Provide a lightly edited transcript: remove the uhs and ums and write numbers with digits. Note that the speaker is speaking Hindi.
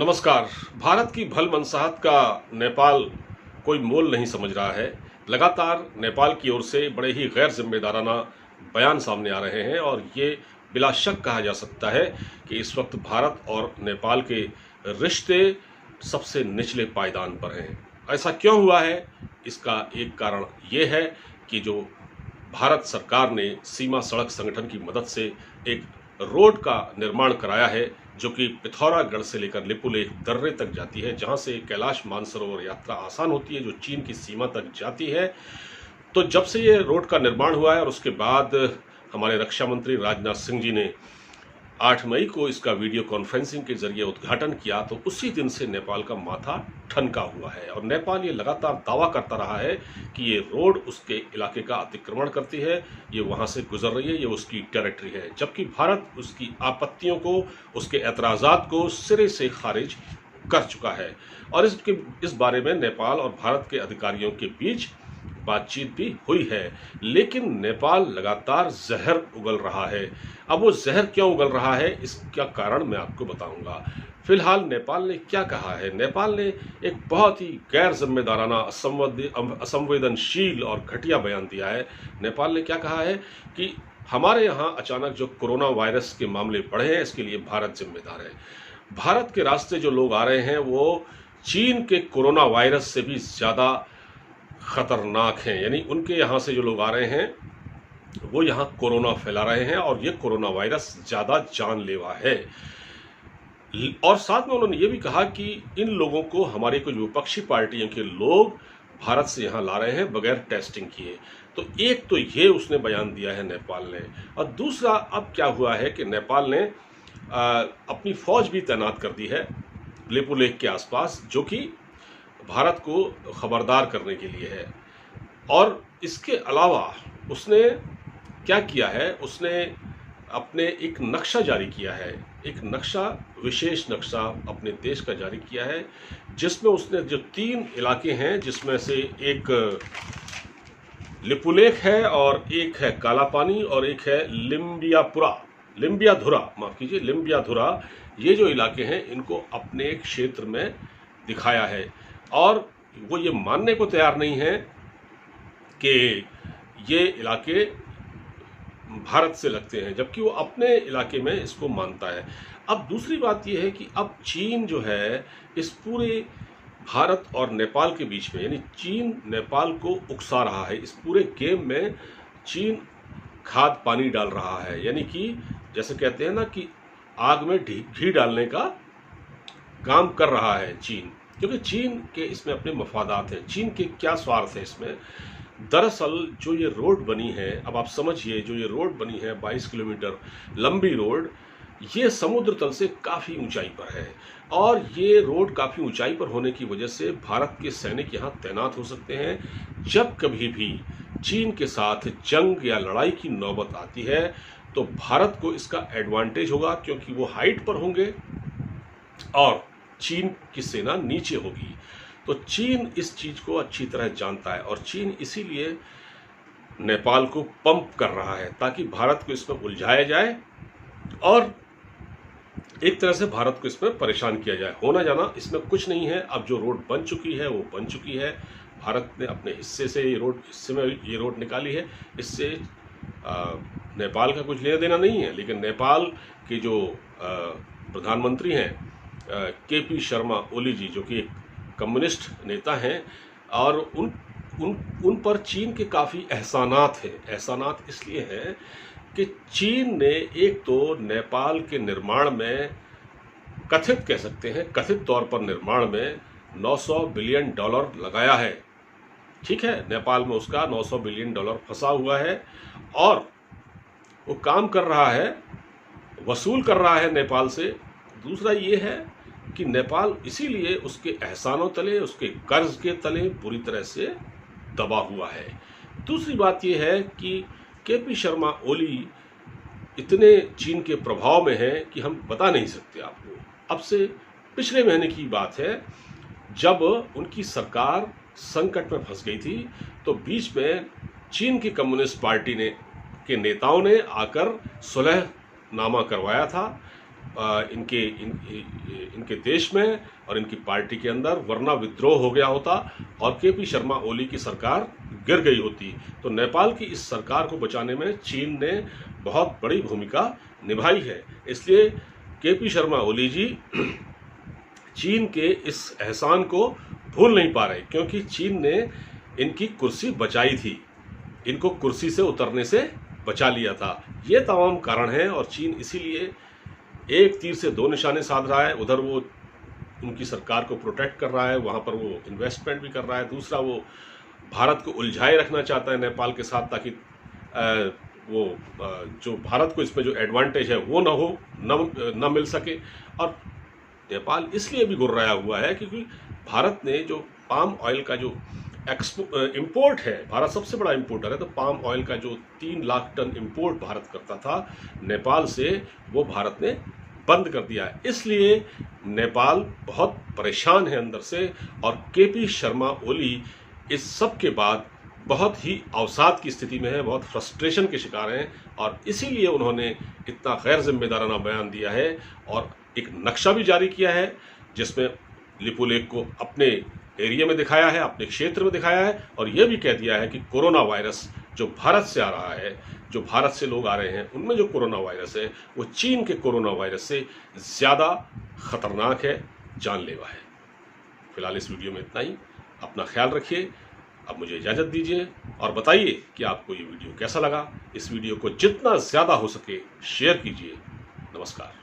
नमस्कार। भारत की भल मनसाहत का नेपाल कोई मोल नहीं समझ रहा है। लगातार नेपाल की ओर से बड़े ही गैर जिम्मेदाराना बयान सामने आ रहे हैं और ये बिला शक कहा जा सकता है कि इस वक्त भारत और नेपाल के रिश्ते सबसे निचले पायदान पर हैं। ऐसा क्यों हुआ है? इसका एक कारण ये है कि जो भारत सरकार ने सीमा सड़क संगठन की मदद से एक रोड का निर्माण कराया है, जो कि पिथौरागढ़ से लेकर लिपुलेख दर्रे तक जाती है, जहां से कैलाश मानसरोवर यात्रा आसान होती है, जो चीन की सीमा तक जाती है। तो जब से ये रोड का निर्माण हुआ है और उसके बाद हमारे रक्षा मंत्री राजनाथ सिंह जी ने 8 मई को इसका वीडियो कॉन्फ्रेंसिंग के जरिए उद्घाटन किया, तो उसी दिन से नेपाल का माथा ठनका हुआ है और नेपाल ये लगातार दावा करता रहा है कि ये रोड उसके इलाके का अतिक्रमण करती है, ये वहां से गुजर रही है, ये उसकी टेरिटरी है, जबकि भारत उसकी आपत्तियों को, उसके एतराज़ात को सिरे से खारिज कर चुका है। और इस बारे में नेपाल और भारत के अधिकारियों के बीच बातचीत भी हुई है, लेकिन नेपाल लगातार जहर उगल रहा है। अब वो जहर क्यों उगल रहा है, इसका कारण मैं आपको बताऊंगा। फिलहाल नेपाल ने क्या कहा है? नेपाल ने एक बहुत ही गैर जिम्मेदाराना, असंवेदनशील और घटिया बयान दिया है। नेपाल ने क्या कहा है कि हमारे यहाँ अचानक जो कोरोना वायरस के मामले बढ़े हैं, इसके लिए भारत जिम्मेदार है। भारत के रास्ते जो लोग आ रहे हैं वो चीन के कोरोना वायरस से भी ज़्यादा खतरनाक हैं। यानी उनके यहाँ से जो लोग आ रहे हैं वो यहाँ कोरोना फैला रहे हैं और ये कोरोना वायरस ज़्यादा जानलेवा है। और साथ में उन्होंने ये भी कहा कि इन लोगों को हमारी कुछ विपक्षी पार्टियों के लोग भारत से यहाँ ला रहे हैं बगैर टेस्टिंग किए। तो एक तो ये उसने बयान दिया है नेपाल ने, और दूसरा अब क्या हुआ है कि नेपाल ने अपनी फौज भी तैनात कर दी है लिपुलेख के आसपास, जो कि भारत को खबरदार करने के लिए है। और इसके अलावा उसने क्या किया है, उसने अपने एक नक्शा जारी किया है, एक नक्शा, विशेष नक्शा अपने देश का जारी किया है, जिसमें उसने जो 3 इलाके हैं, जिसमें से एक लिपुलेख है और एक है कालापानी और एक है लिम्बियाधुरा, ये जो इलाके हैं इनको अपने क्षेत्र में दिखाया है। और वो ये मानने को तैयार नहीं है कि ये इलाके भारत से लगते हैं, जबकि वो अपने इलाके में इसको मानता है। अब दूसरी बात ये है कि अब चीन जो है इस पूरे भारत और नेपाल के बीच में, यानी चीन नेपाल को उकसा रहा है। इस पूरे गेम में चीन खाद पानी डाल रहा है, यानी कि जैसे कहते हैं ना कि आग में घी डालने का काम कर रहा है चीन, क्योंकि चीन के इसमें अपने मफादात हैं। चीन के क्या स्वार्थ है इसमें? दरअसल जो ये रोड बनी है, अब आप समझिए, जो ये रोड बनी है 22 किलोमीटर लंबी रोड, ये समुद्र तल से काफ़ी ऊंचाई पर है। और ये रोड काफ़ी ऊंचाई पर होने की वजह से भारत के सैनिक यहाँ तैनात हो सकते हैं। जब कभी भी चीन के साथ जंग या लड़ाई की नौबत आती है तो भारत को इसका एडवांटेज होगा, क्योंकि वो हाइट पर होंगे और चीन की सेना नीचे होगी। तो चीन इस चीज को अच्छी तरह जानता है और चीन इसीलिए नेपाल को पंप कर रहा है, ताकि भारत को इसमें उलझाया जाए और एक तरह से भारत को इसमें परेशान किया जाए। होना जाना इसमें कुछ नहीं है। अब जो रोड बन चुकी है वो बन चुकी है। भारत ने अपने हिस्से से हिस्से में ये रोड निकाली है। इससे नेपाल का कुछ लेना देना नहीं है, लेकिन नेपाल के जो प्रधानमंत्री हैं केपी शर्मा ओली जी, जो कि एक कम्युनिस्ट नेता हैं, और उन पर चीन के काफ़ी एहसानात हैं। एहसानात इसलिए हैं कि चीन ने एक तो नेपाल के निर्माण में कथित, कह सकते हैं कथित तौर पर निर्माण में $900 बिलियन लगाया है। ठीक है, नेपाल में उसका $900 बिलियन फंसा हुआ है और वो काम कर रहा है, वसूल कर रहा है नेपाल से। दूसरा ये है कि नेपाल इसीलिए उसके एहसानों तले, उसके कर्ज के तले पूरी तरह से दबा हुआ है। दूसरी बात यह है कि केपी शर्मा ओली इतने चीन के प्रभाव में हैं कि हम बता नहीं सकते आपको। अब से पिछले महीने की बात है, जब उनकी सरकार संकट में फंस गई थी, तो बीच में चीन की कम्युनिस्ट पार्टी के नेताओं ने आकर सुलहनामा करवाया था इनके देश में और इनकी पार्टी के अंदर, वरना विद्रोह हो गया होता और केपी शर्मा ओली की सरकार गिर गई होती। तो नेपाल की इस सरकार को बचाने में चीन ने बहुत बड़ी भूमिका निभाई है। इसलिए केपी शर्मा ओली जी चीन के इस एहसान को भूल नहीं पा रहे, क्योंकि चीन ने इनकी कुर्सी बचाई थी, इनको कुर्सी से उतरने से बचा लिया था। ये तमाम कारण हैं और चीन इसीलिए एक तीर से दो निशाने साध रहा है। उधर वो उनकी सरकार को प्रोटेक्ट कर रहा है, वहाँ पर वो इन्वेस्टमेंट भी कर रहा है। दूसरा, वो भारत को उलझाए रखना चाहता है नेपाल के साथ, ताकि जो भारत को इसमें जो एडवांटेज है वो न मिल सके। और नेपाल इसलिए भी गुर्राया हुआ है क्योंकि भारत ने जो पाम ऑयल का जो इंपोर्ट है, भारत सबसे बड़ा इंपोर्टर है, तो पाम ऑयल का जो 3 लाख टन इंपोर्ट भारत करता था नेपाल से, वो भारत ने बंद कर दिया है। इसलिए नेपाल बहुत परेशान है अंदर से, और केपी शर्मा ओली इस सब के बाद बहुत ही अवसाद की स्थिति में है, बहुत फ्रस्ट्रेशन के शिकार हैं, और इसीलिए उन्होंने इतना गैर जिम्मेदाराना बयान दिया है और एक नक्शा भी जारी किया है जिसमें लिपुलेख को अपने एरिया में दिखाया है, अपने क्षेत्र में दिखाया है, और यह भी कह दिया है कि कोरोना वायरस जो भारत से आ रहा है, जो भारत से लोग आ रहे हैं, उनमें जो कोरोना वायरस है वो चीन के कोरोना वायरस से ज़्यादा खतरनाक है, जानलेवा है। फिलहाल इस वीडियो में इतना ही। अपना ख्याल रखिए। अब मुझे इजाज़त दीजिए और बताइए कि आपको ये वीडियो कैसा लगा। इस वीडियो को जितना ज़्यादा हो सके शेयर कीजिए। नमस्कार।